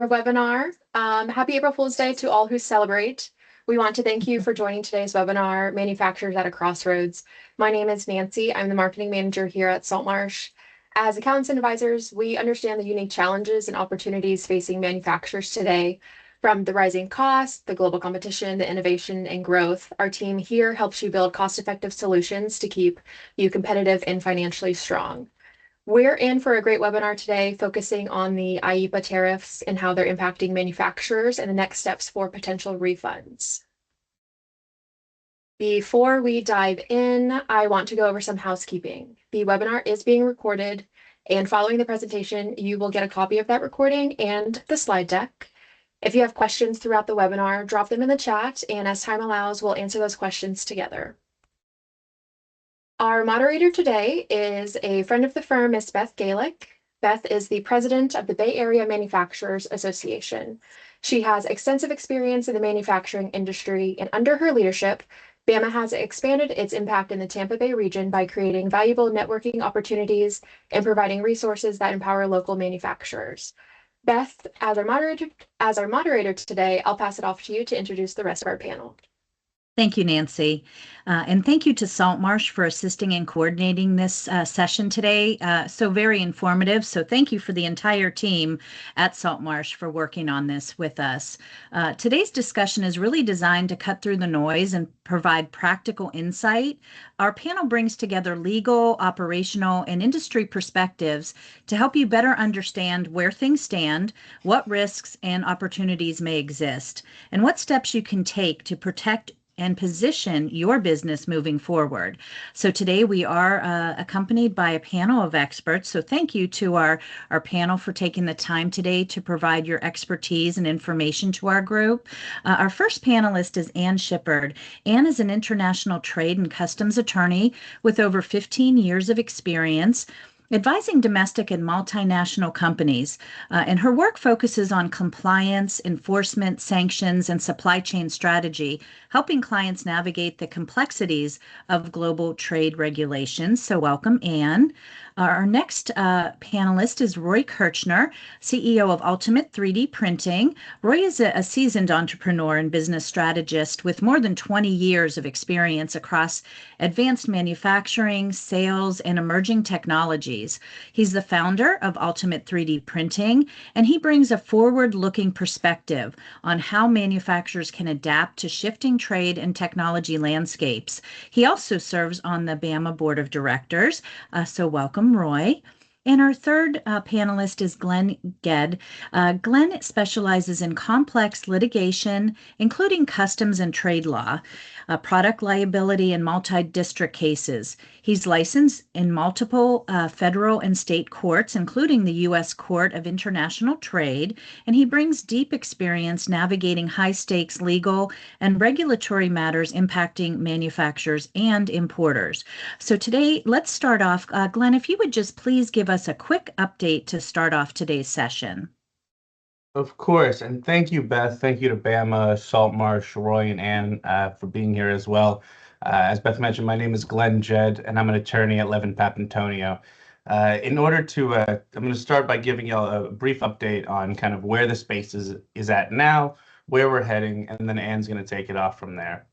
Our webinar. Happy April Fool's Day to all who celebrate. We want to thank you for joining today's webinar, Manufacturers at a Crossroads. My name is Nancy. I'm the marketing manager here at Saltmarsh. As accountants and advisors, we understand the unique challenges and opportunities facing manufacturers today. From the rising costs, the global competition, the innovation and growth, our team here helps you build cost-effective solutions to keep you competitive and financially strong. We're in for a great webinar today focusing on the IEEPA tariffs and how they're impacting manufacturers and the next steps for potential refunds. Before we dive in, I want to go over some housekeeping. The webinar is being recorded, and following the presentation, you will get a copy of that recording and the slide deck. If you have questions throughout the webinar, drop them in the chat, and as time allows, we'll answer those questions together. Our moderator today is a friend of the firm, Ms. Beth Galick. Beth is the president of the Bay Area Manufacturers Association. She has extensive experience in the manufacturing industry, and under her leadership, BAMA has expanded its impact in the Tampa Bay region by creating valuable networking opportunities and providing resources that empower local manufacturers. Beth, as our moderator today, I'll pass it off to you to introduce the rest of our panel. Thank you, Nancy. And thank you to Saltmarsh for assisting and coordinating this session today. So very informative. So thank you for the entire team at Saltmarsh for working on this with us. Today's discussion is really designed to cut through the noise and provide practical insight. Our panel brings together legal, operational, and industry perspectives to help you better understand where things stand, what risks and opportunities may exist, and what steps you can take to protect and position your business moving forward. So today we are accompanied by a panel of experts. So thank you to our panel for taking the time today to provide your expertise and information to our group. Our first panelist is Ann Shippard. Ann is an international trade and customs attorney with over 15 years of experience advising domestic and multinational companies, and her work focuses on compliance, enforcement, sanctions, and supply chain strategy, helping clients navigate the complexities of global trade regulations. So welcome, Ann. Our next panelist is Roy Kirchner, CEO of Ultimate 3D Printing. Roy is a seasoned entrepreneur and business strategist with more than 20 years of experience across advanced manufacturing, sales, and emerging technologies. He's the founder of Ultimate 3D Printing, and he brings a forward-looking perspective on how manufacturers can adapt to shifting trade and technology landscapes. He also serves on the BAMA Board of Directors, so welcome, Roy. And our third panelist is Glenn Gedd. Glenn specializes in complex litigation, including customs and trade law, product liability, and multi-district cases. He's licensed in multiple federal and state courts, including the U.S. Court of International Trade, and he brings deep experience navigating high-stakes legal and regulatory matters impacting manufacturers and importers. So today, let's start off. Glenn, if you would just please give us a quick update to start off today's session. Of course, and thank you, Beth. Thank you to BAMA, Saltmarsh, Roy, and Ann for being here as well. As Beth mentioned, my name is Glenn Gedd, and I'm an attorney at Levin Papantonio. I'm going to start by giving you all a brief update on kind of where the space is at now, where we're heading, and then Ann's going to take it off from there.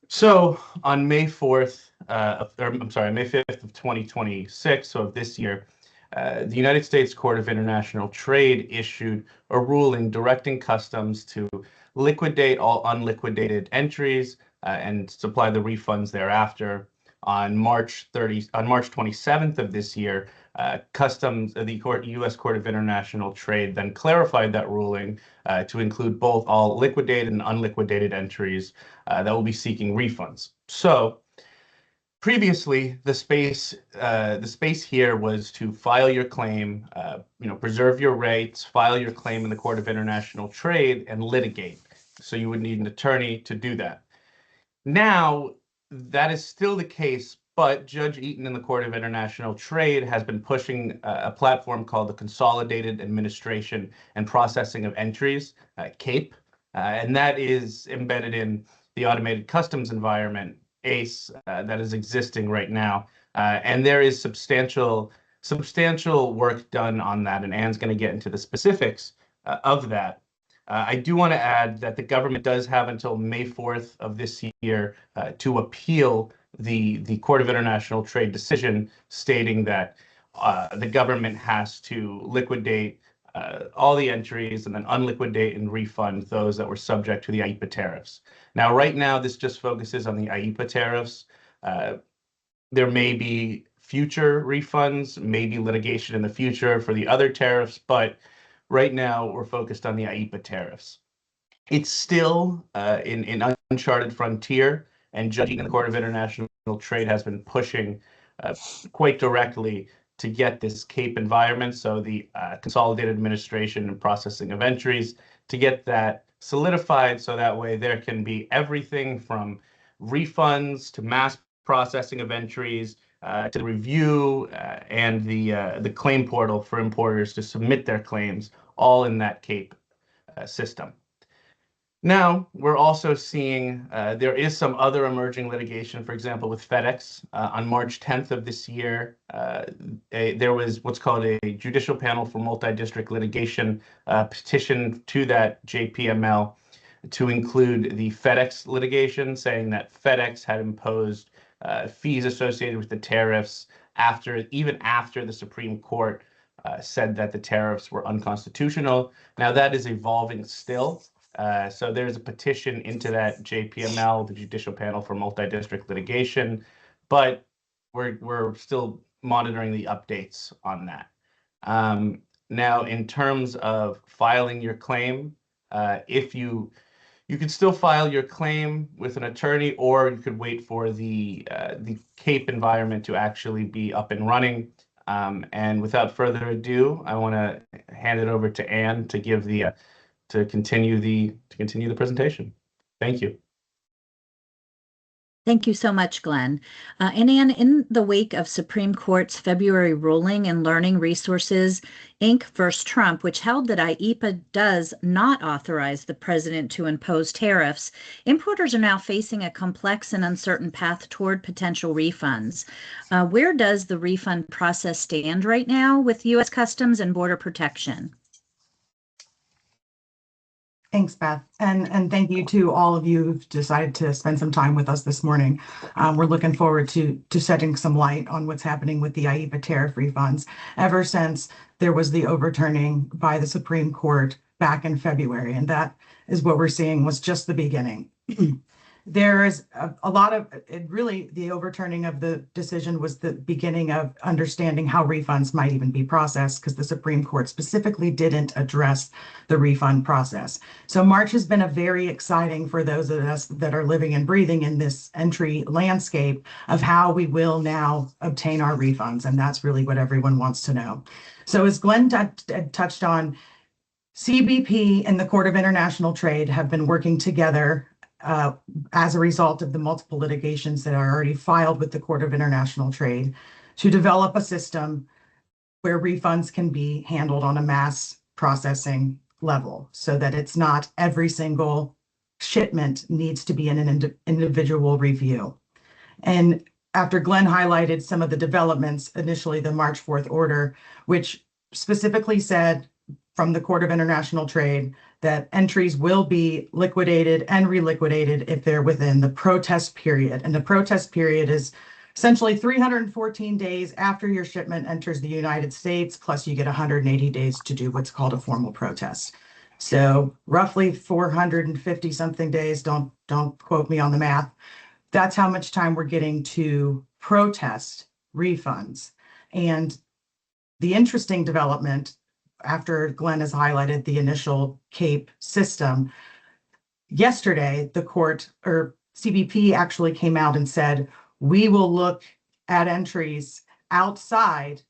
So on May 5th of 2026, so of this year, the United States Court of International Trade issued a ruling directing customs to liquidate all unliquidated entries and supply the refunds thereafter. On March 27th of this year, the U.S. Court of International Trade then clarified that ruling to include both all liquidated and unliquidated entries that will be seeking refunds. So previously, the space here was to file your claim, preserve your rights, file your claim in the Court of International Trade, and litigate. So you would need an attorney to do that. Now, that is still the case, but Judge Eaton in the Court of International Trade has been pushing a platform called the Consolidated Administration and Processing of Entries, CAPE, and that is embedded in the automated customs environment, ACE, that is existing right now. And there is substantial work done on that, and Ann's going to get into the specifics. of that. I do want to add that the government does have until May 4th of this year to appeal the Court of International Trade decision stating that the government has to liquidate all the entries and then unliquidate and refund those that were subject to the IEEPA tariffs. Now, right now, this just focuses on the IEEPA tariffs. There may be future refunds, maybe litigation in the future for the other tariffs, but right now we're focused on the IEEPA tariffs. It's still in uncharted frontier, and judging in the Court of International Trade has been pushing quite directly to get this CAPE environment, so the consolidated administration and processing of entries, to get that solidified so that way there can be everything from refunds to mass processing of entries to the review and the claim portal for importers to submit their claims, all in that CAPE system. Now, we're also seeing there is some other emerging litigation, for example, with FedEx. On March 10th of this year, there was what's called a Judicial Panel for Multi-District Litigation petition to that JPML to include the FedEx litigation, saying that FedEx had imposed fees associated with the tariffs even after the Supreme Court said that the tariffs were unconstitutional. Now, that is evolving still. So there's a petition into that JPML, the Judicial Panel for Multi-District Litigation, but we're still monitoring the updates on that. Now, in terms of filing your claim, if you could still file your claim with an attorney, or you could wait for the CAPE environment to actually be up and running. And without further ado, I want to hand it over to Anne to give to continue the presentation. Thank you. Thank you so much, Glenn. And Anne, in the wake of Supreme Court's February ruling in Learning Resources, Inc. versus Trump, which held that IEEPA does not authorize the president to impose tariffs, importers are now facing a complex and uncertain path toward potential refunds. Where does the refund process stand right now with U.S. Customs and Border Protection? Thanks, Beth. And thank you to all of you who've decided to spend some time with us this morning. We're looking forward to shedding some light on what's happening with the IEEPA tariff refunds ever since there was the overturning by the Supreme Court back in February. And that is what we're seeing was just the beginning. There is a lot of really the overturning of the decision was the beginning of understanding how refunds might even be processed, because the Supreme Court specifically didn't address the refund process. So March has been a very exciting for those of us that are living and breathing in this entry landscape of how we will now obtain our refunds. And that's really what everyone wants to know. So as Glenn touched on, CBP and the Court of International Trade have been working together as a result of the multiple litigations that are already filed with the Court of International Trade to develop a system where refunds can be handled on a mass processing level so that it's not every single shipment needs to be in an individual review. And after Glenn highlighted some of the developments, initially the March 4th order, which specifically said from the Court of International Trade that entries will be liquidated and reliquidated if they're within the protest period. And the protest period is essentially 314 days after your shipment enters the United States, plus you get 180 days to do what's called a formal protest. So roughly 450 something days, don't quote me on the math. That's how much time we're getting to protest refunds. And the interesting development after Glenn has highlighted the initial CAPE system, yesterday the court or CBP actually came out and said, we will look at entries outside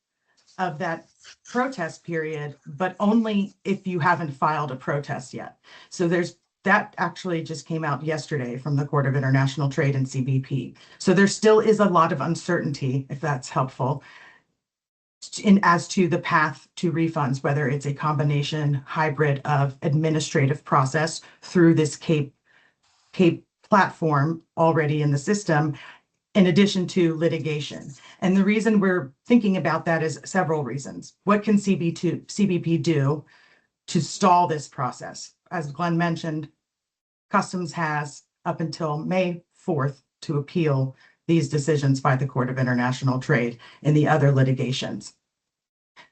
of that protest period, but only if you haven't filed a protest yet. So that actually just came out yesterday from the Court of International Trade and CBP. So there still is a lot of uncertainty, if that's helpful, as to the path to refunds, whether it's a combination hybrid of administrative process through this CAPE platform already in the system, in addition to litigation. And the reason we're thinking about that is several reasons. What can CBP do to stall this process. As Glenn mentioned, Customs has up until May 4th to appeal these decisions by the Court of International Trade in the other litigations.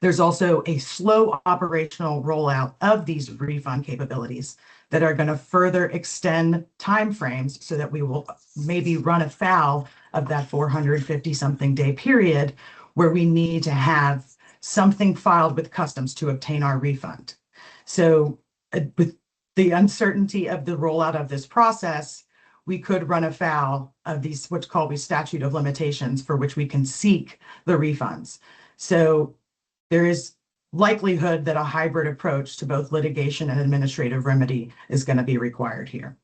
There's also a slow operational rollout of these refund capabilities that are going to further extend timeframes so that we will maybe run afoul of that 450 something day period where we need to have something filed with Customs to obtain our refund. So with the uncertainty of the rollout of this process, we could run afoul of these, what's called a statute of limitations for which we can seek the refunds. So there is likelihood that a hybrid approach to both litigation and administrative remedy is going to be required here.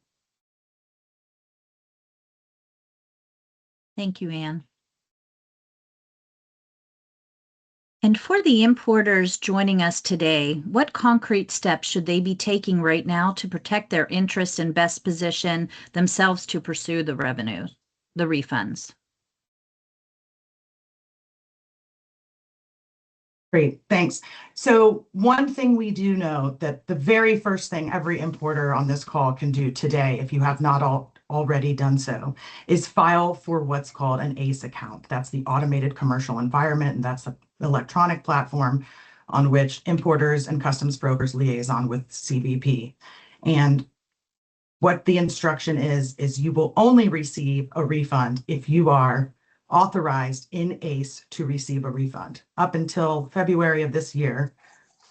Thank you, Anne. And for the importers joining us today, what concrete steps should they be taking right now to protect their interests and best position themselves to pursue the refunds? Great, thanks. So one thing we do know that the very first thing every importer on this call can do today, if you have not already done so, is file for what's called an ACE account. That's the Automated Commercial Environment, and that's the electronic platform on which importers and customs brokers liaison with CBP. And what the instruction is you will only receive a refund if you are authorized in ACE to receive a refund. Up until February of this year,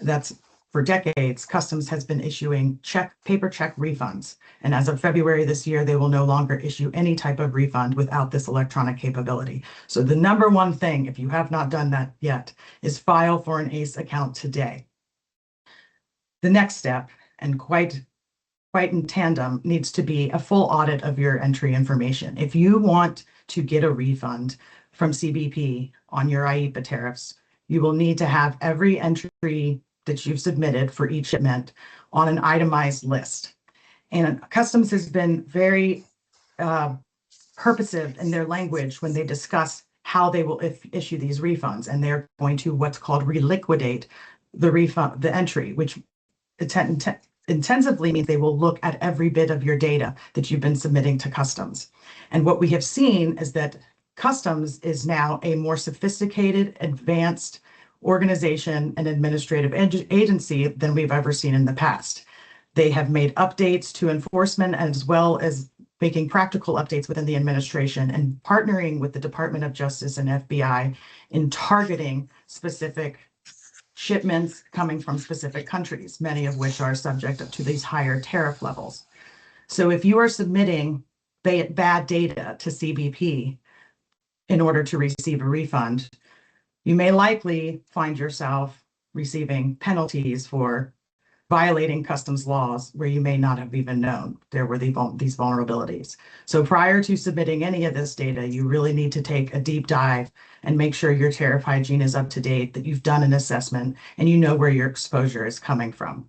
that's for decades, Customs has been issuing paper check refunds. And as of February this year, they will no longer issue any type of refund without this electronic capability. So the number one thing, if you have not done that yet, is file for an ACE account today. The next step, and quite in tandem, needs to be a full audit of your entry information. If you want to get a refund from CBP on your IEEPA tariffs, you will need to have every entry that you've submitted for each shipment on an itemized list. And Customs has been very purposive in their language when they discuss how they will issue these refunds, and they're going to what's called reliquidate the refund, the entry, which intensively means they will look at every bit of your data that you've been submitting to Customs. And what we have seen is that Customs is now a more sophisticated, advanced organization and administrative agency than we've ever seen in the past. They have made updates to enforcement as well as making practical updates within the administration and partnering with the Department of Justice and FBI in targeting specific shipments coming from specific countries, many of which are subject to these higher tariff levels. So if you are submitting bad data to CBP in order to receive a refund, you may likely find yourself receiving penalties for violating Customs laws where you may not have even known there were these vulnerabilities. So prior to submitting any of this data, you really need to take a deep dive and make sure your tariff hygiene is up to date, that you've done an assessment, and you know where your exposure is coming from.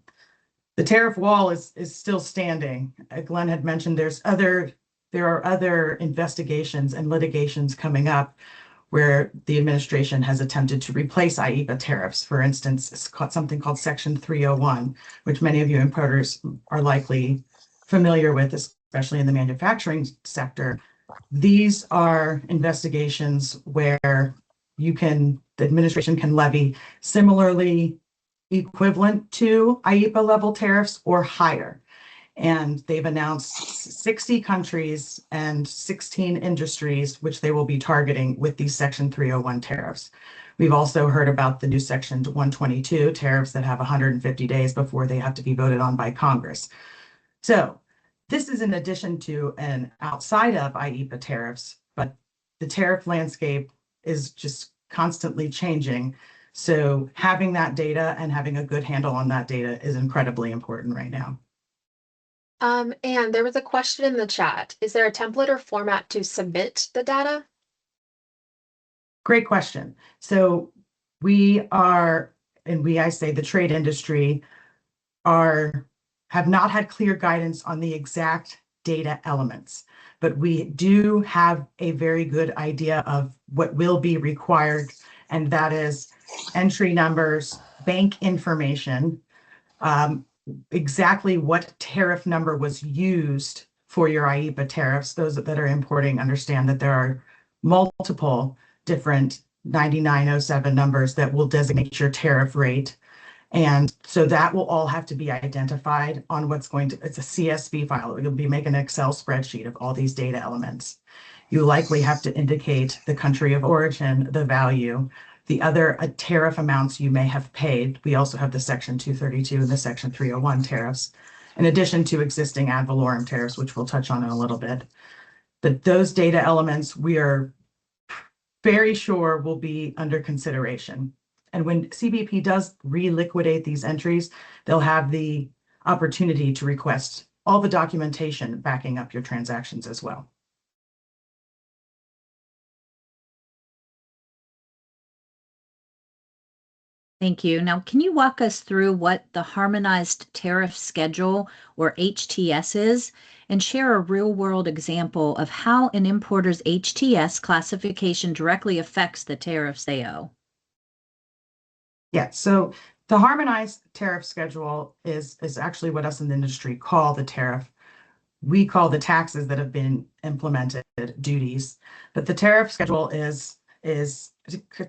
The tariff wall is still standing. Glenn had mentioned there are other investigations and litigations coming up where the administration has attempted to replace IEEPA tariffs. For instance, it's something called Section 301, which many of you importers are likely familiar with, especially in the manufacturing sector. These are investigations where the administration can levy similarly equivalent to IEEPA level tariffs or higher. And they've announced 60 countries and 16 industries, which they will be targeting with these Section 301 tariffs. We've also heard about the new Section 122 tariffs that have 150 days before they have to be voted on by Congress. So this is in addition to and outside of IEEPA tariffs, but the tariff landscape is just constantly changing. So having that data and having a good handle on that data is incredibly important right now. And there was a question in the chat. Is there a template or format to submit the data? Great question. So I say the trade industry have not had clear guidance on the exact data elements, but we do have a very good idea of what will be required, and that is entry numbers, bank information, exactly what tariff number was used for your IEEPA tariffs. Those that are importing understand that there are multiple different 9907 numbers that will designate your tariff rate. And so that will all have to be identified on what's going to, it's a CSV file. You'll be making an Excel spreadsheet of all these data elements. You likely have to indicate the country of origin, the value, the other tariff amounts you may have paid. We also have the Section 232 and the Section 301 tariffs, in addition to existing ad valorem tariffs, which we'll touch on in a little bit. But those data elements we are very sure will be under consideration. And when CBP does reliquidate these entries, they'll have the opportunity to request all the documentation backing up your transactions as well. Thank you. Now, can you walk us through what the Harmonized Tariff Schedule, or HTS, is, and share a real-world example of how an importer's HTS classification directly affects the tariffs they owe? Yeah, so the Harmonized Tariff Schedule is actually what us in the industry call the tariff. We call the taxes that have been implemented duties, but the tariff schedule is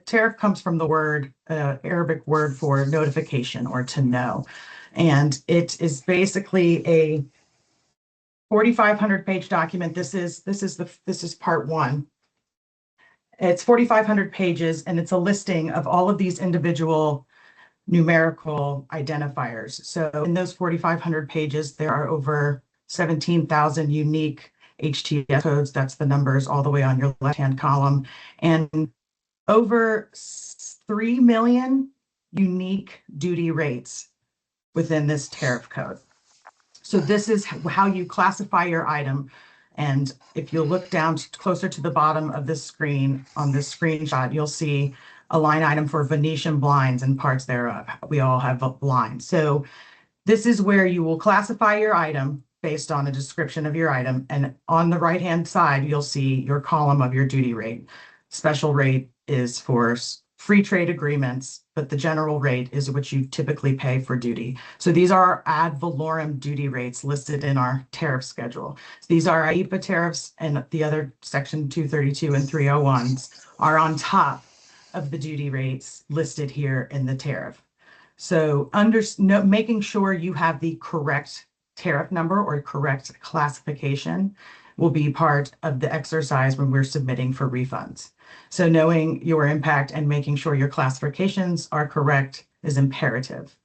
tariff comes from the word Arabic word for notification or to know, and it is basically a 4,500 page document. This is part one. It's 4,500 pages, and it's a listing of all of these individual numerical identifiers. So in those 4,500 pages, there are over 17,000 unique HTS codes. That's the numbers all the way on your left-hand column, and over 3 million unique duty rates within this tariff code. So this is how you classify your item. And if you look down closer to the bottom of the screen on this screenshot, you'll see a line item for Venetian blinds and parts thereof. We all have blinds. So this is where you will classify your item based on a description of your item. And on the right-hand side, you'll see your column of your duty rate. Special rate is for free trade agreements, but the general rate is what you typically pay for duty. So these are ad valorem duty rates listed in our tariff schedule. So these are IEEPA tariffs, and the other Section 232 and 301s are on top of the duty rates listed here in the tariff. So making sure you have the correct tariff number or correct classification will be part of the exercise when we're submitting for refunds. So knowing your impact and making sure your classifications are correct is imperative.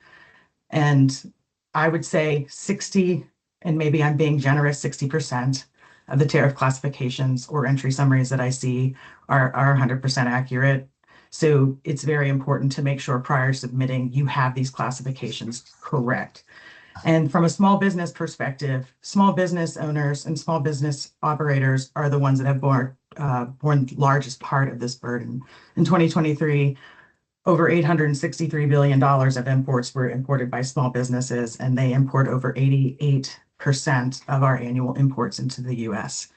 And I would say 60, and maybe I'm being generous, 60% of the tariff classifications or entry summaries that I see are 100% accurate. So it's very important to make sure prior submitting you have these classifications correct. And from a small business perspective, small business owners and small business operators are the ones that have borne the largest part of this burden. In 2023, over $863 billion of imports were imported by small businesses, and they import over 88% of our annual imports into the US.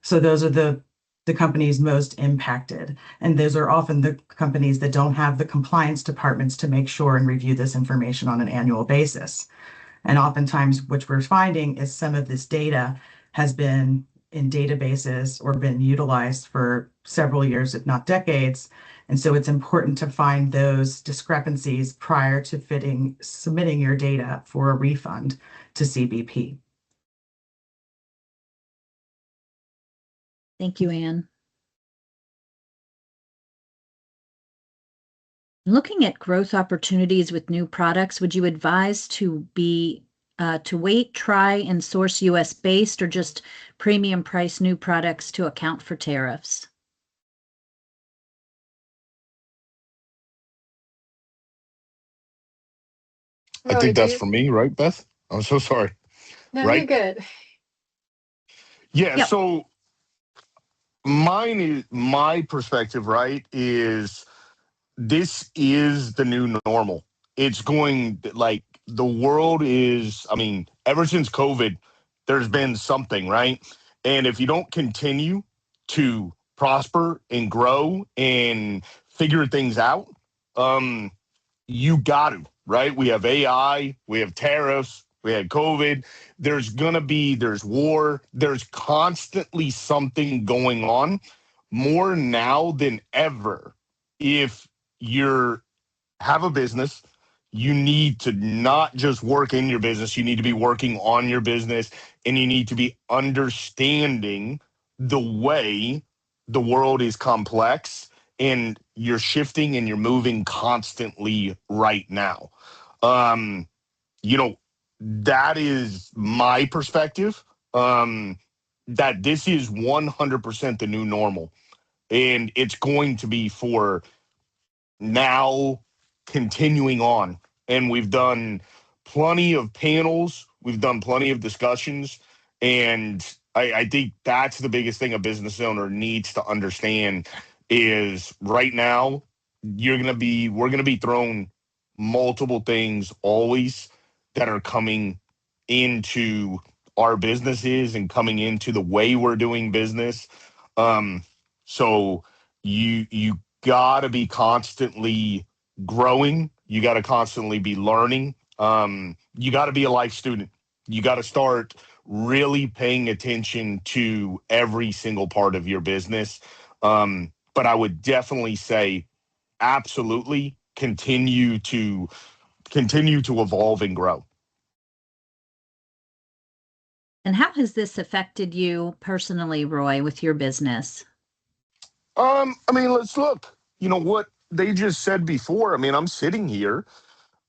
So those are the companies most impacted. And those are often the companies that don't have the compliance departments to make sure and review this information on an annual basis. And oftentimes, what we're finding is some of this data has been in databases or been utilized for several years, if not decades. And so it's important to find those discrepancies prior to submitting your data for a refund to CBP. Thank you, Anne. Looking at growth opportunities with new products, would you advise to wait, try, and source US-based, or just premium price new products to account for tariffs? I think that's for me, right, Beth? I'm so sorry. No, Right? you're good. Yeah, Yep. so my perspective, right, is this is the new normal. It's going like the world is, I mean, ever since COVID, there's been something, right? And if you don't continue to prosper and grow and figure things out, you got to, right? We have AI, we have tariffs, we had COVID. There's war, there's constantly something going on more now than ever. If you're have a business, you need to not just work in your business, you need to be working on your business, and you need to be understanding the way the world is complex and you're shifting and you're moving constantly right now. Um, you know, that is my perspective. That this is 100% the new normal, and it's going to be for now continuing on. And we've done plenty of panels, we've done plenty of discussions, and I think that's the biggest thing a business owner needs to understand is right now we're gonna be thrown multiple things always that are coming into our businesses and coming into the way we're doing business. So you gotta be constantly growing. You gotta constantly be learning. You gotta be a life student. You gotta start really paying attention to every single part of your business. But I would definitely say absolutely continue to evolve and grow. And how has this affected you personally, Roy, with your business? I mean, let's look. You know what they just said before. I mean, I'm sitting here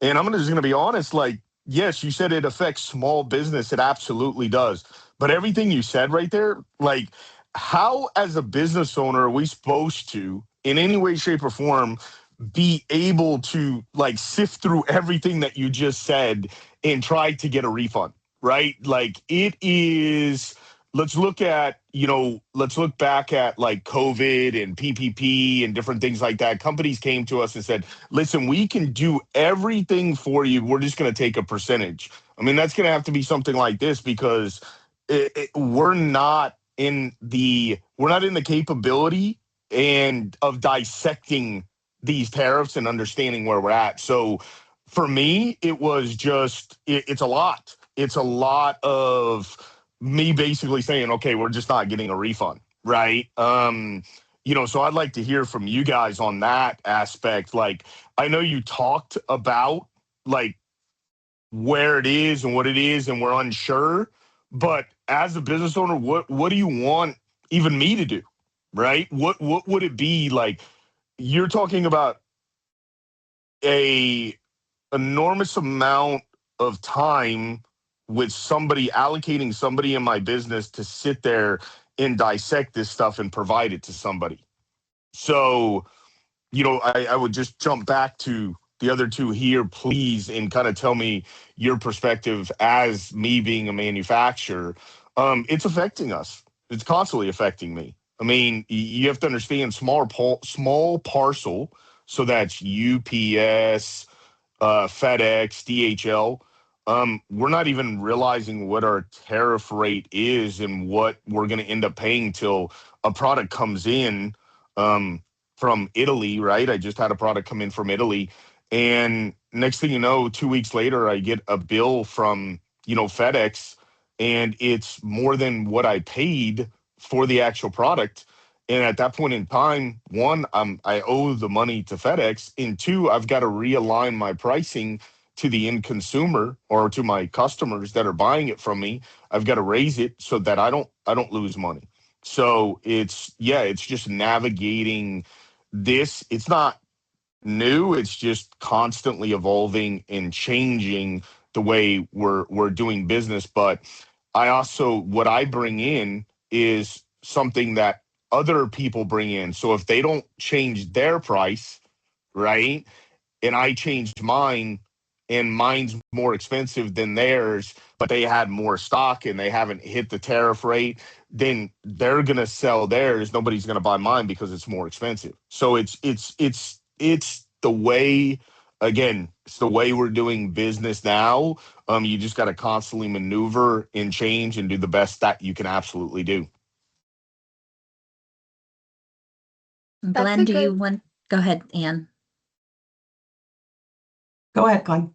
and I'm just going to be honest. Like, yes, you said it affects small business. It absolutely does. But everything you said right there, like, how as a business owner are we supposed to, in any way, shape, or form, be able to like sift through everything that you just said and try to get a refund, right? Like it is, let's look back at like COVID and PPP and different things like that. Companies came to us and said, listen, we can do everything for you. We're just going to take a percentage. I mean, that's going to have to be something like this because we're not in the capability and of dissecting these tariffs and understanding where we're at. So for me, it was just it's a lot. It's a lot of me basically saying, okay, we're just not getting a refund, right? So I'd like to hear from you guys on that aspect. Like, I know you talked about like where it is and what it is, and we're unsure. But as a business owner, what do you want even me to do, right? What would it be like? You're talking about a enormous amount of time with somebody allocating somebody in my business to sit there and dissect this stuff and provide it to somebody. So, I would just jump back to the other two here, please, and kind of tell me your perspective as me being a manufacturer. It's affecting us. It's constantly affecting me. I mean, you have to understand small parcel. So that's UPS, FedEx, DHL. We're not even realizing what our tariff rate is and what we're going to end up paying till a product comes in from Italy, right? I just had a product come in from Italy. And next thing you know, 2 weeks later, I get a bill from, FedEx, and it's more than what I paid for the actual product. And at that point in time, one, I owe the money to FedEx, and two, I've got to realign my pricing to the end consumer or to my customers that are buying it from me. I've got to raise it so that I don't lose money. So it's just navigating this. It's not new. It's just constantly evolving and changing the way we're doing business. But what I bring in is something that other people bring in. So if they don't change their price, right, and I changed mine and mine's more expensive than theirs, but they had more stock and they haven't hit the tariff rate, then they're going to sell theirs. Nobody's going to buy mine because it's more expensive. So it's the way, again, it's the way we're doing business now. You just got to constantly maneuver and change and do the best that you can absolutely do. Glenn, do you want? Go ahead, Ann. Go ahead, Glenn.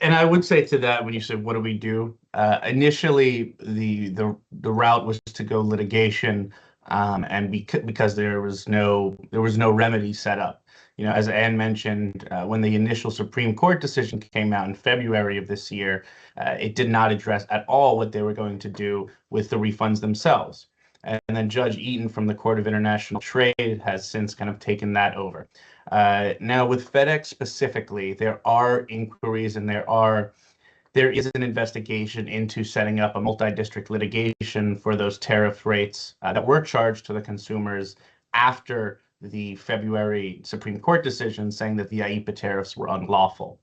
And I would say to that, when you said, what do we do? Initially, the route was to go litigation, and because there was no remedy set up. You know, as Ann mentioned, when the initial Supreme Court decision came out in February of this year, it did not address at all what they were going to do with the refunds themselves. And then Judge Eaton from the Court of International Trade has since kind of taken that over. Now, with FedEx specifically, there are inquiries and there is an investigation into setting up a multi-district litigation for those tariff rates that were charged to the consumers after the February Supreme Court decision saying that the IEEPA tariffs were unlawful.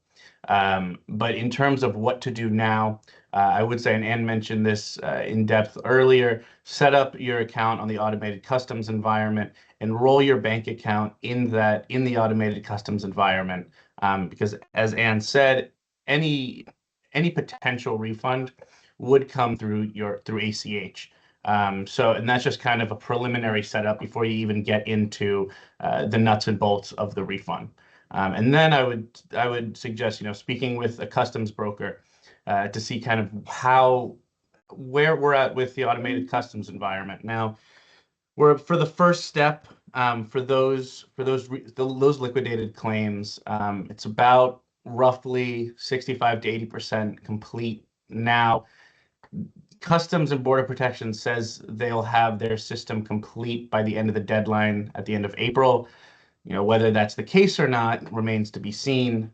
But in terms of what to do now, I would say, and Ann mentioned this in depth earlier, set up your account on the automated customs environment, enroll your bank account in the automated customs environment, because as Ann said, any potential refund would come through ACH. And that's just kind of a preliminary setup before you even get into the nuts and bolts of the refund. And then I would suggest, speaking with a customs broker to see kind of where we're at with the automated customs environment. Now, we're for the first step for those liquidated claims. It's about roughly 65 to 80% complete now. Customs and Border Protection says they'll have their system complete by the end of the deadline at the end of April. Whether that's the case or not remains to be seen.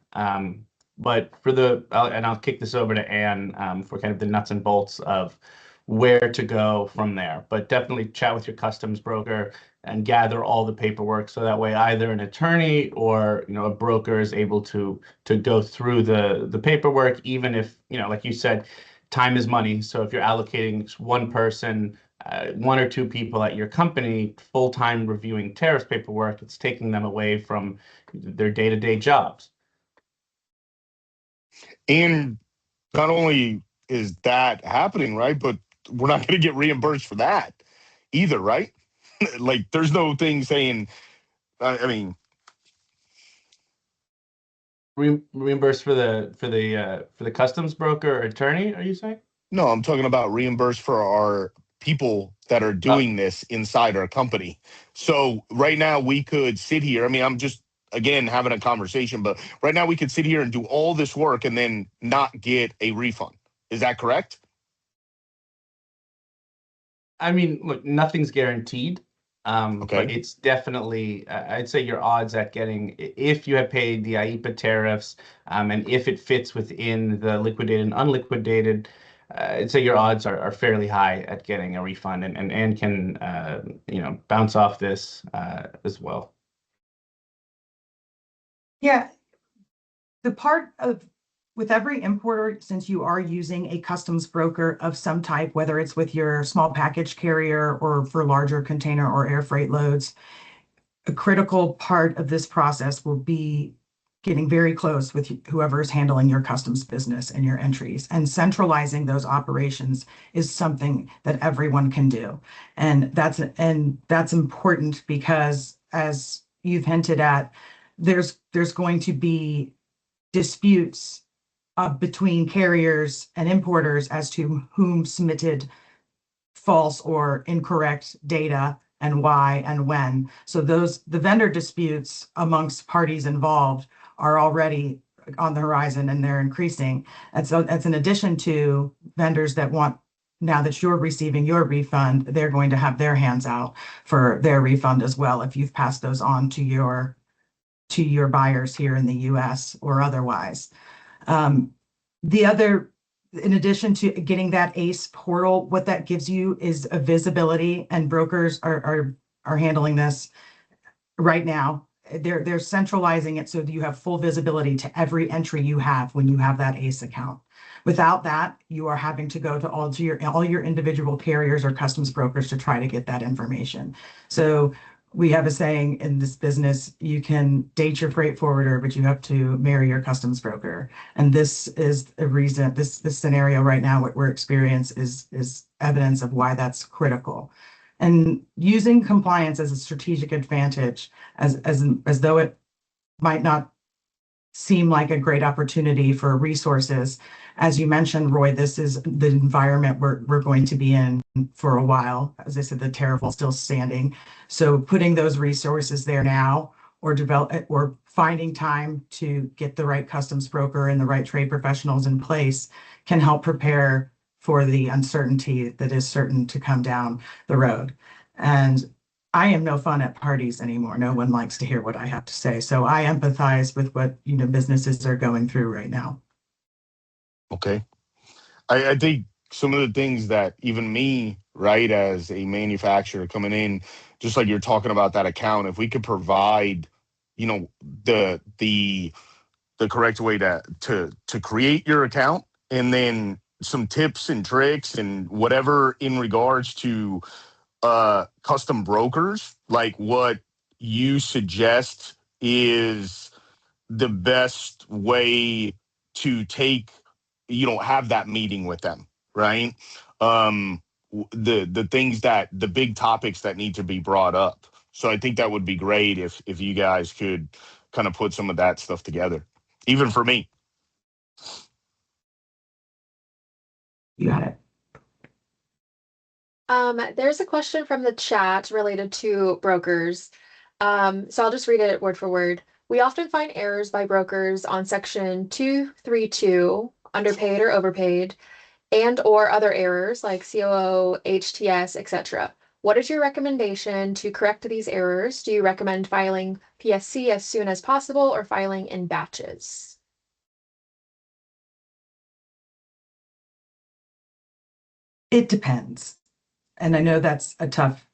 But I'll kick this over to Ann for kind of the nuts and bolts of where to go from there. But definitely chat with your customs broker and gather all the paperwork so that way either an attorney or a broker is able to go through the paperwork, even if, like you said, time is money. So if you're allocating one person, one or two people at your company full-time reviewing tariff paperwork, it's taking them away from their day-to-day jobs. And not only is that happening, right, but we're not going to get reimbursed for that either, right? Like, there's no thing saying, I mean, reimbursed for the customs broker or attorney, are you saying? No, I'm talking about reimbursed for our people that are doing this inside our company. So right now we could sit here. I mean, I'm just, again, having a conversation, but right now we could sit here and do all this work and then not get a refund. Is that correct? I mean, look, nothing's guaranteed. Okay. But it's definitely, I'd say your odds at getting, if you have paid the IEEPA tariffs, and if it fits within the liquidated and unliquidated, I'd say your odds are fairly high at getting a refund, and can bounce off this as well. Yeah, the part of with every importer, since you are using a customs broker of some type, whether it's with your small package carrier or for larger container or air freight loads, a critical part of this process will be getting very close with whoever is handling your customs business and your entries, and centralizing those operations is something that everyone can do. And that's important because, as you've hinted at, there's going to be disputes between carriers and importers as to whom submitted false or incorrect data and why and when. So the vendor disputes amongst parties involved are already on the horizon, and they're increasing. And so that's in addition to vendors that want, now that you're receiving your refund, they're going to have their hands out for their refund as well, if you've passed those on to your buyers here in the US or otherwise. In addition to getting that ACE portal, what that gives you is a visibility, and brokers are handling this right now. They're centralizing it so that you have full visibility to every entry you have when you have that ACE account. Without that, you are having to go to all your individual carriers or customs brokers to try to get that information. So we have a saying in this business: you can date your freight forwarder, but you have to marry your customs broker. And this is a reason, this scenario right now, what we're experiencing is evidence of why that's critical. And using compliance as a strategic advantage, as though it might not seem like a great opportunity for resources. As you mentioned, Roy, this is the environment we're going to be in for a while. As I said, the tariff is still standing. So putting those resources there now, or finding time to get the right customs broker and the right trade professionals in place can help prepare for the uncertainty that is certain to come down the road. And I am no fun at parties anymore. No one likes to hear what I have to say. So I empathize with what, businesses are going through right now. Okay. I think some of the things that even me, right, as a manufacturer coming in, just like you're talking about that account, if we could provide, the correct way to create your account, and then some tips and tricks and whatever in regards to custom brokers, like what you suggest is the best way to have that meeting with them, right? The things the big topics that need to be brought up. So I think that would be great if you guys could kind of put some of that stuff together, even for me. You got it. There's a question from the chat related to brokers. So I'll just read it word for word. We often find errors by brokers on section 232, underpaid or overpaid, and or other errors like COO, HTS, etc. What is your recommendation to correct these errors? Do you recommend filing PSC as soon as possible or filing in batches? It depends. And I know that's a tough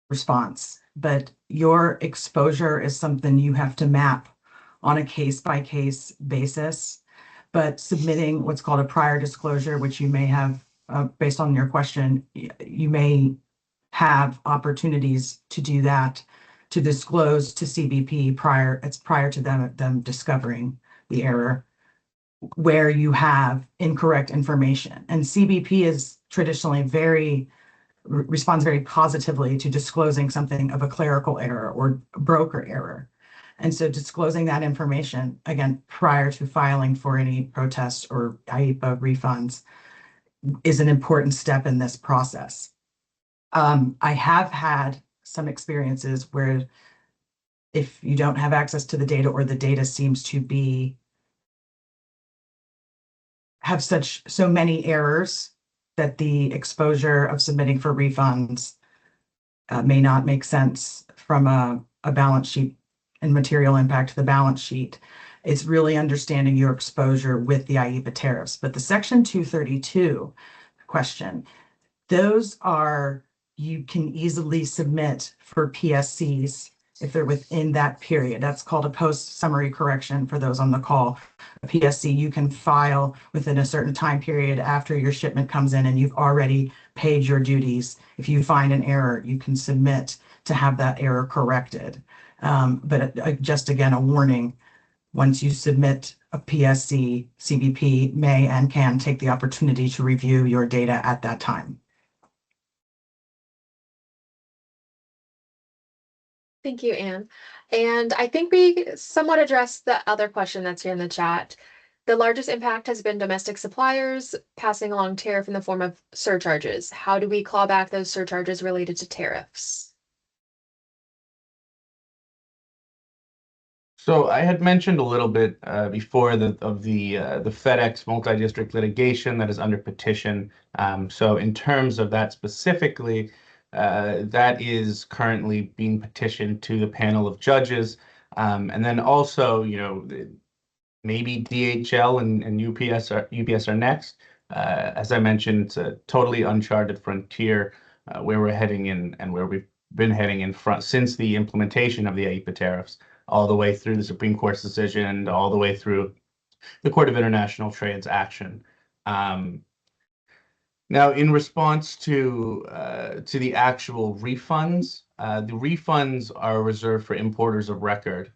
response, but your exposure is something you have to map on a case-by-case basis. But submitting what's called a prior disclosure, which you may have, based on your question, you may have opportunities to do that, to disclose to CBP prior to them discovering the error, where you have incorrect information. And CBP is traditionally responds very positively to disclosing something of a clerical error or broker error. And so disclosing that information, again, prior to filing for any protests or IEEPA refunds, is an important step in this process. I have had some experiences where if you don't have access to the data, or the data seems to have so many errors that the exposure of submitting for refunds may not make sense from a balance sheet and material impact to the balance sheet. It's really understanding your exposure with the IEEPA tariffs. But the Section 232 question, you can easily submit for PSCs if they're within that period. That's called a post-summary correction for those on the call. A PSC you can file within a certain time period after your shipment comes in and you've already paid your duties. If you find an error, you can submit to have that error corrected. But just again, a warning, once you submit a PSC, CBP may and can take the opportunity to review your data at that time. Thank you, Anne. And I think we somewhat addressed the other question that's here in the chat. The largest impact has been domestic suppliers passing along tariff in the form of surcharges. How do we claw back those surcharges related to tariffs? So I had mentioned a little bit before the FedEx multi-district litigation that is under petition. So in terms of that specifically, that is currently being petitioned to the panel of judges. And then also, maybe DHL and UPS are next. As I mentioned, it's a totally uncharted frontier where we're heading in and where we've been heading in front since the implementation of the IEEPA tariffs, all the way through the Supreme Court's decision, all the way through the Court of International Trade's action. Now, in response to the actual refunds, the refunds are reserved for importers of record.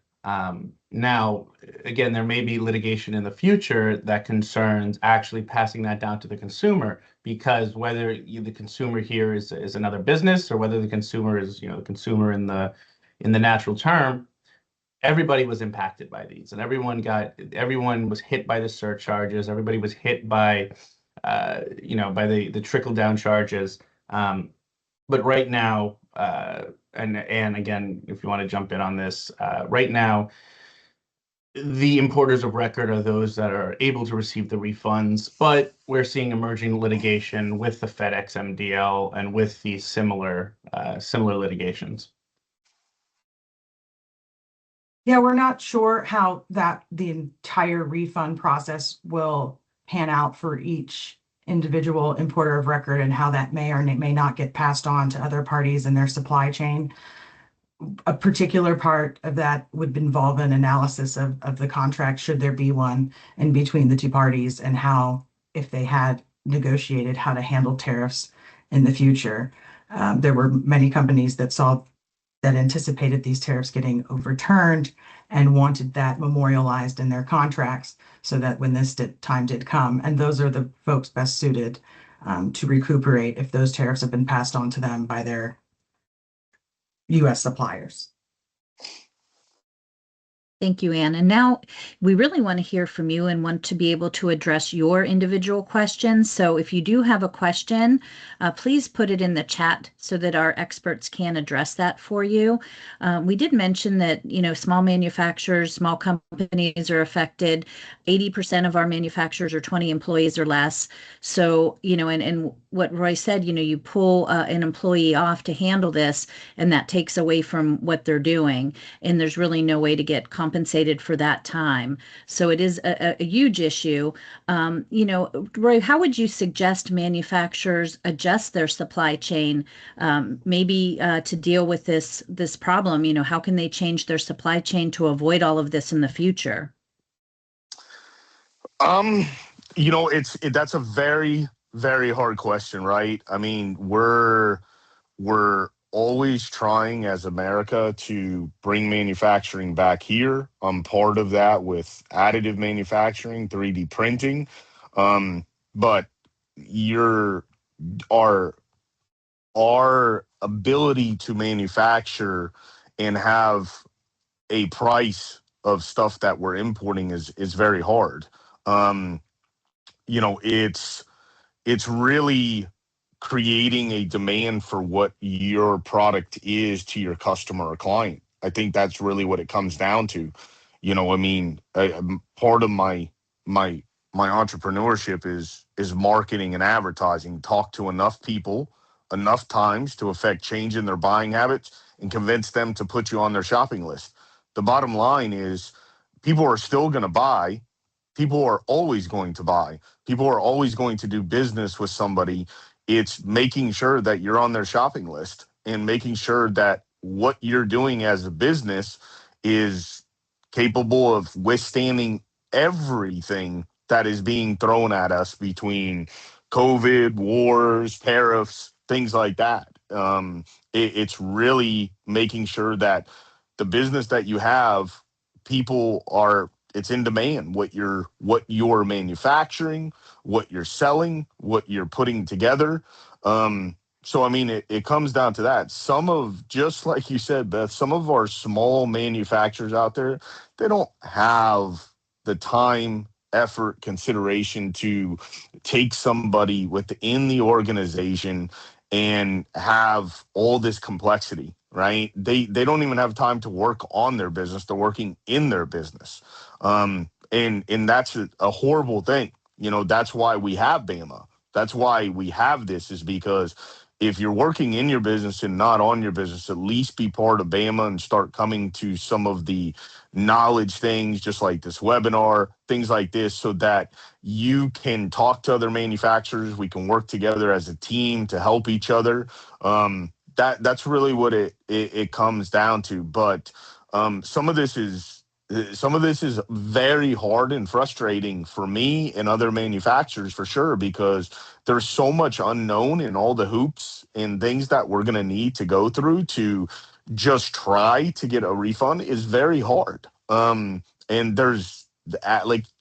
Now, again, there may be litigation in the future that concerns actually passing that down to the consumer, because whether the consumer here is another business or whether the consumer is the consumer in the natural term, everybody was impacted by these, and everyone was hit by the surcharges. Everybody was hit by, by the trickle down charges. But right now, and again, if you want to jump in on this, right now, the importers of record are those that are able to receive the refunds, but we're seeing emerging litigation with the FedEx MDL and with these similar litigations. Yeah, we're not sure how the entire refund process will pan out for each individual importer of record and how that may or may not get passed on to other parties in their supply chain. A particular part of that would involve an analysis of the contract, should there be one, in between the two parties, and how, if they had negotiated how to handle tariffs in the future. There were many companies that anticipated these tariffs getting overturned and wanted that memorialized in their contracts so that when this time did come, and those are the folks best suited to recuperate if those tariffs have been passed on to them by their U.S. suppliers. Thank you, Anne. And now we really want to hear from you and want to be able to address your individual questions. So if you do have a question, please put it in the chat so that our experts can address that for you. We did mention that, small manufacturers, small companies are affected. 80% of our manufacturers are 20 employees or less. So, and what Roy said, you pull an employee off to handle this, and that takes away from what they're doing. And there's really no way to get compensated for that time. So it is a huge issue. Roy, how would you suggest manufacturers adjust their supply chain, maybe to deal with this problem? How can they change their supply chain to avoid all of this in the future? That's a very, very hard question, right? I mean, we're always trying as America to bring manufacturing back here. I'm part of that with additive manufacturing, 3D printing. But our ability to manufacture and have a price of stuff that we're importing is very hard. It's really creating a demand for what your product is to your customer or client. I think that's really what it comes down to. Part of my entrepreneurship is marketing and advertising. Talk to enough people enough times to affect change in their buying habits and convince them to put you on their shopping list. The bottom line is people are still going to buy. People are always going to buy. People are always going to do business with somebody. It's making sure that you're on their shopping list and making sure that what you're doing as a business is capable of withstanding everything that is being thrown at us between COVID, wars, tariffs, things like that. It's really making sure that the business that you have, it's in demand. What you're manufacturing, what you're selling, what you're putting together. So I mean, it comes down to that. Just like you said, Beth, some of our small manufacturers out there, they don't have the time, effort, consideration to take somebody within the organization and have all this complexity, right? They don't even have time to work on their business. They're working in their business. And that's a horrible thing. That's why we have BAMA. That's why we have this, is because if you're working in your business and not on your business, at least be part of BAMA and start coming to some of the knowledge things, just like this webinar, things like this, so that you can talk to other manufacturers. We can work together as a team to help each other. That's really what it comes down to. But some of this is very hard and frustrating for me and other manufacturers, for sure, because there's so much unknown in all the hoops and things that we're going to need to go through to just try to get a refund is very hard. And there's,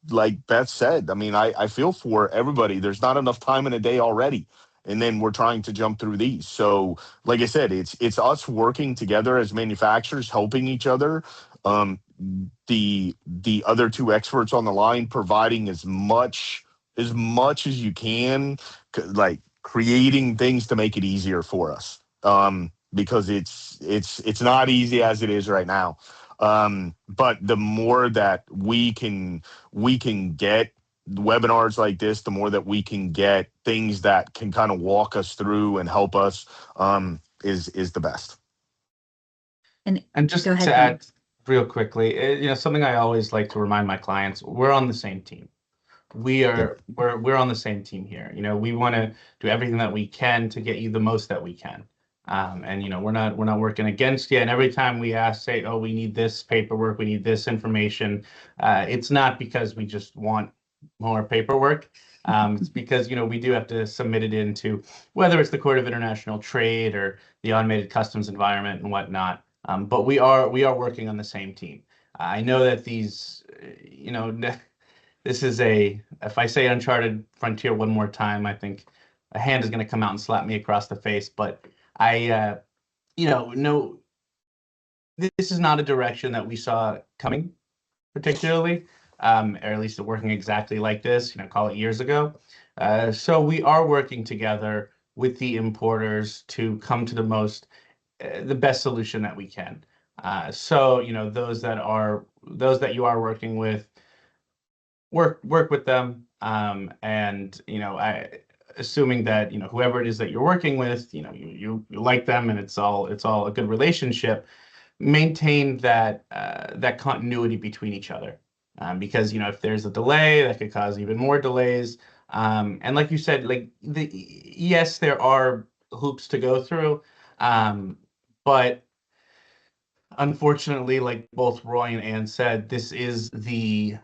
like Beth said, I mean, I feel for everybody. There's not enough time in a day already. And then we're trying to jump through these. So like I said, it's us working together as manufacturers, helping each other. the other two experts on the line providing as much as you can, like creating things to make it easier for us, because it's not easy as it is right now. But the more that we can get webinars like this, the more that we can get things that can kind of walk us through and help us, is the best. And just go ahead, to Glenn. add real quickly, something I always like to remind my clients, we're on the same team. We're on the same team here. We want to do everything that we can to get you the most that we can. And we're not working against you. And every time we say, oh, we need this paperwork, we need this information, it's not because we just want more paperwork. It's because we do have to submit it into whether it's the Court of International Trade or the automated customs environment and whatnot. But we are working on the same team. I know that these, this is if I say uncharted frontier one more time, I think a hand is going to come out and slap me across the face. But I, no, this is not a direction that we saw coming particularly, or at least working exactly like this, call it years ago. So we are working together with the importers to come to the best solution that we can. So those that you are working with, work with them, and assuming that whoever it is that you're working with, you like them and it's all a good relationship, maintain that continuity between each other, because if there's a delay, that could cause even more delays, and like you said, yes, there are hoops to go through, but unfortunately, like both Roy and Ann said, this is the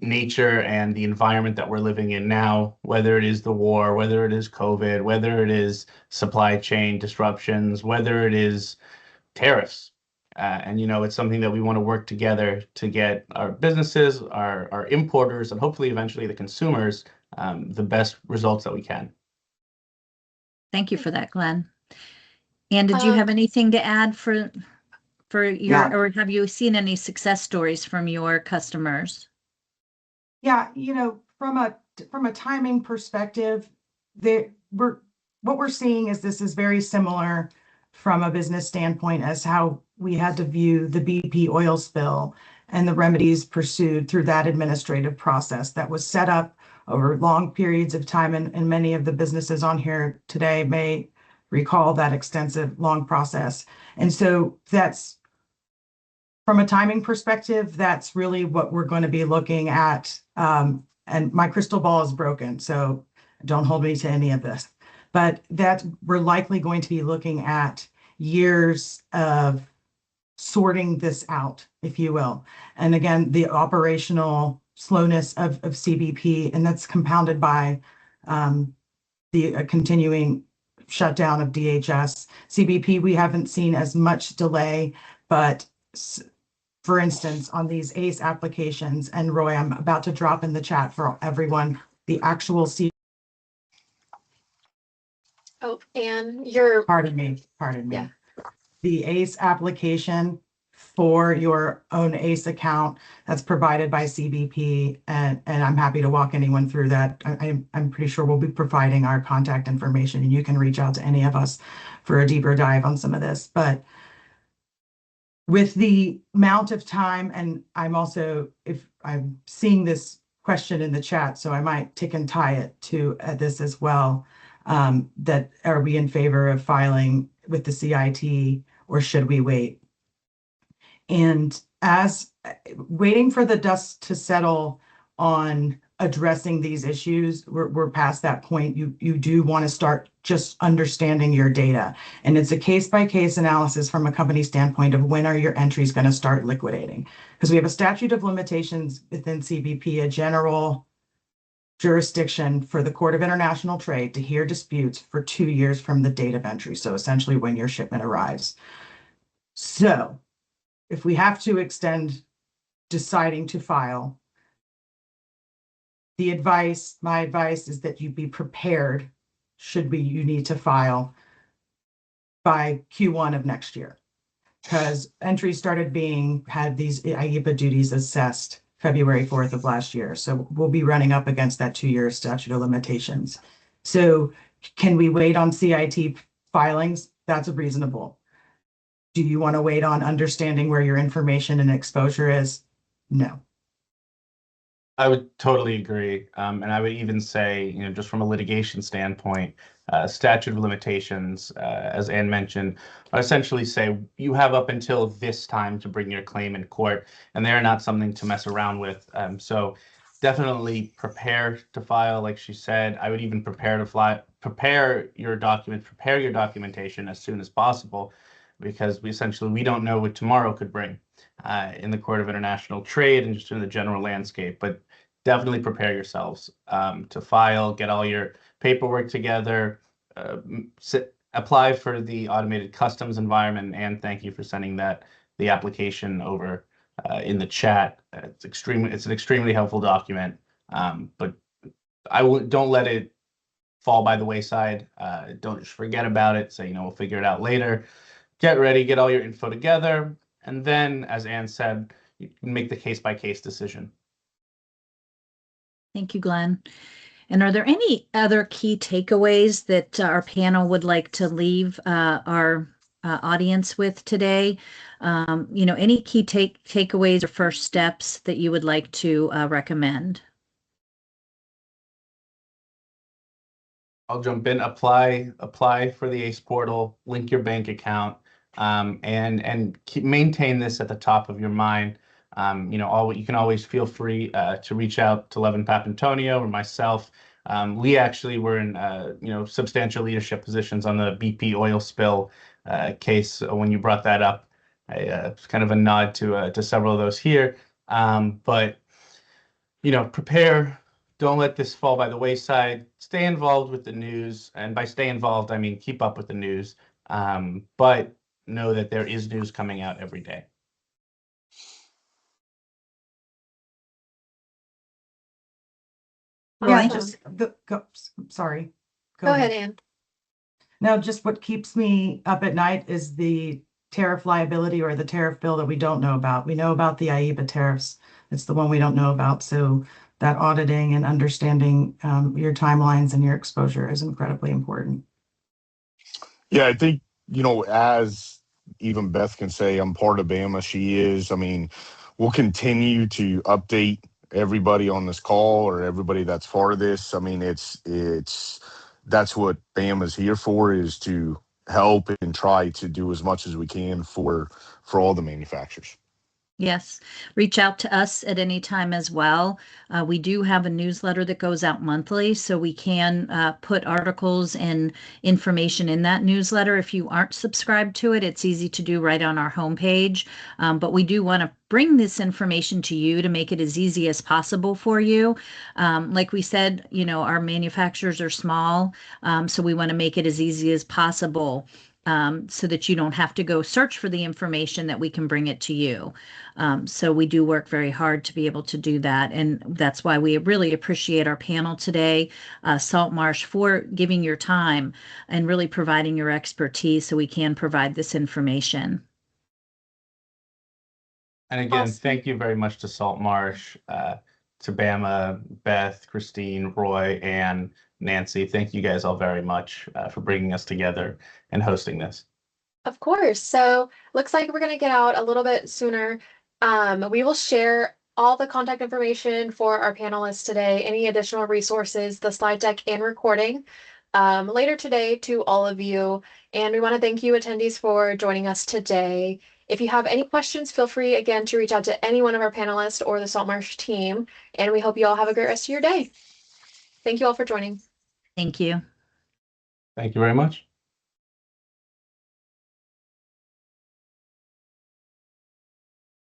nature and the environment that we're living in now, whether it is the war, whether it is COVID, whether it is supply chain disruptions, whether it is tariffs. And it's something that we want to work together to get our businesses, our importers, and hopefully eventually the consumers, the best results that we can. Thank you for that, Glenn. And did you have anything to add for your, or have you seen any success stories from your customers? Yeah, from a timing perspective, what we're seeing is this is very similar from a business standpoint as how we had to view the BP oil spill and the remedies pursued through that administrative process that was set up over long periods of time. And many of the businesses on here today may recall that extensive, long process. And so that's, from a timing perspective, that's really what we're going to be looking at. And my crystal ball is broken, so don't hold me to any of this. But that we're likely going to be looking at years of sorting this out, if you will. And again, the operational slowness of CBP, and that's compounded by the continuing shutdown of DHS. CBP, we haven't seen as much delay, but for instance, on these ACE applications, and Roy, I'm about to drop in the chat for everyone, the actual Oh, and pardon me. Yeah. The ACE application for your own ACE account that's provided by CBP, and I'm happy to walk anyone through that. I'm pretty sure we'll be providing our contact information, and you can reach out to any of us for a deeper dive on some of this. But with the amount of time, and I'm also, if I'm seeing this question in the chat, so I might tick and tie it to this as well, that are we in favor of filing with the CIT or should we wait? And as waiting for the dust to settle on addressing these issues, we're past that point. You do want to start just understanding your data. And it's a case-by-case analysis from a company standpoint of when are your entries going to start liquidating? Because we have a statute of limitations within CBP, a general jurisdiction for the Court of International Trade to hear disputes for 2 years from the date of entry. So essentially when your shipment arrives. So if we have to extend deciding to file, my advice is that you be prepared should you need to file by Q1 of next year. because entries started had these IEEPA duties assessed February 4th of last year. So we'll be running up against that 2-year statute of limitations. So can we wait on CIT filings? That's reasonable. Do you want to wait on understanding where your information and exposure is? No. I would totally agree. And I would even say, just from a litigation standpoint, statute of limitations, as Ann mentioned, essentially say you have up until this time to bring your claim in court, and they're not something to mess around with. So definitely prepare to file, like she said. I would even prepare your documentation as soon as possible, because we don't know what tomorrow could bring in the Court of International Trade and just in the general landscape. But definitely prepare yourselves to file, get all your paperwork together, apply for the automated customs environment. And thank you for sending the application over in the chat. It's an extremely helpful document, but don't let it fall by the wayside. Don't just forget about it. Say, we'll figure it out later. Get ready, get all your info together, and then, as Ann said, you can make the case-by-case decision. Thank you, Glenn. And are there any other key takeaways that our panel would like to leave our audience with today? Any key takeaways or first steps that you would like to recommend? I'll jump in. Apply for the ACE portal, link your bank account, and maintain this at the top of your mind. You can always feel free to reach out to Levin Papantonio or myself. We actually were in substantial leadership positions on the BP oil spill case when you brought that up. It's kind of a nod to several of those here. But prepare. Don't let this fall by the wayside. Stay involved with the news, and by stay involved, I mean keep up with the news. But know that there is news coming out every day. Yeah, Sorry. Go ahead, Ann. No, just what keeps me up at night is the tariff liability or the tariff bill that we don't know about. We know about the IEEPA tariffs. It's the one we don't know about. So that auditing and understanding your timelines and your exposure is incredibly important. Yeah, I think, as even Beth can say, I'm part of BAMA. She is. I mean, we'll continue to update everybody on this call or everybody that's part of this. I mean, that's what BAMA is here for, is to help and try to do as much as we can for all the manufacturers. Yes, reach out to us at any time as well. We do have a newsletter that goes out monthly, so we can put articles and information in that newsletter. If you aren't subscribed to it, it's easy to do right on our homepage. But we do want to bring this information to you to make it as easy as possible for you. Like we said, our manufacturers are small, so we want to make it as easy as possible. So that you don't have to go search for the information, that we can bring it to you. So we do work very hard to be able to do that. And that's why we really appreciate our panel today, Saltmarsh, for giving your time and really providing your expertise so we can provide this information. And again, Awesome. Thank you very much to Saltmarsh, to BAMA, Beth, Christine, Roy, and Nancy. Thank you guys all very much for bringing us together and hosting this. Of course. So looks like we're going to get out a little bit sooner. We will share all the contact information for our panelists today, any additional resources, the slide deck and recording later today to all of you. And we want to thank you attendees for joining us today. If you have any questions, feel free again to reach out to any one of our panelists or the Saltmarsh team. And we hope you all have a great rest of your day. Thank you all for joining. Thank you. Thank you very much.